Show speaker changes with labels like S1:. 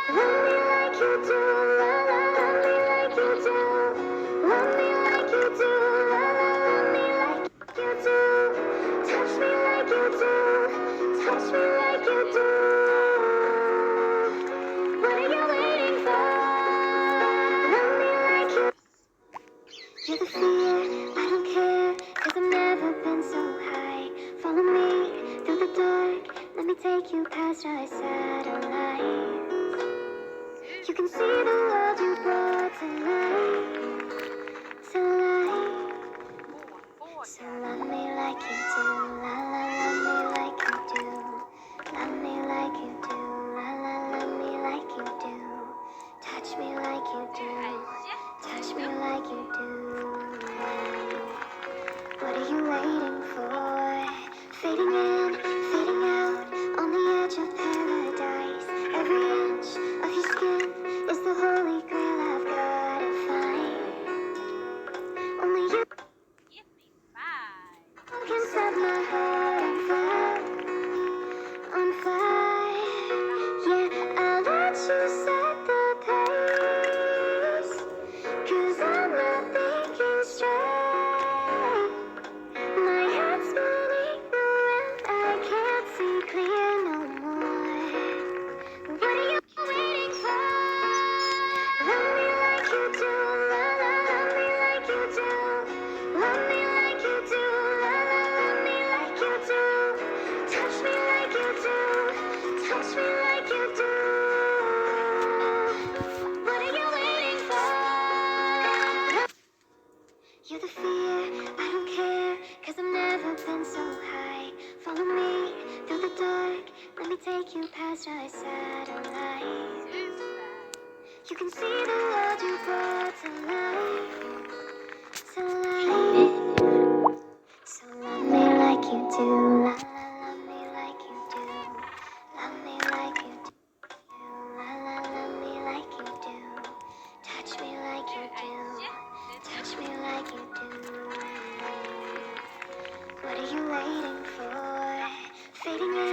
S1: Love me like you do, la la, love me like you do. Love me like you do, la la, love me like you do. Touch me like you do, touch me like you do. What are you waiting for? Love me like you. You're the fear, I don't care, 'cause I've never been so high. Follow me through the dark, let me take you past our satellites. You can see the world you brought to life, to life. So love me like you do, la la, love me like you do. Love me like you do, la la, love me like you do. Touch me like you do, touch me like you do. What are you waiting for? Fading in, fading out, on the edge of paradise. Every inch of your skin is the holy grail I've gotta find. Only you can set my heart on fire, on fire. Yeah, I'll let you set the pace, 'cause I'm not thinking straight. My head's spinning and I can't see clear no more. What are you waiting for? Love me like you do, la la, love me like you do. Love me like you do, la la, love me like you do. Touch me like you do, touch me like you do. What are you waiting for? You're the fear, I don't care, 'cause I've never been so high. Follow me through the dark, let me take you past our satellites. You can see the world you brought to life, to life. So love me like you do, la la, love me like you do. Love me like you do, la la, love me like you do. Touch me like you do, touch me like you do. What are you waiting for? Fading in.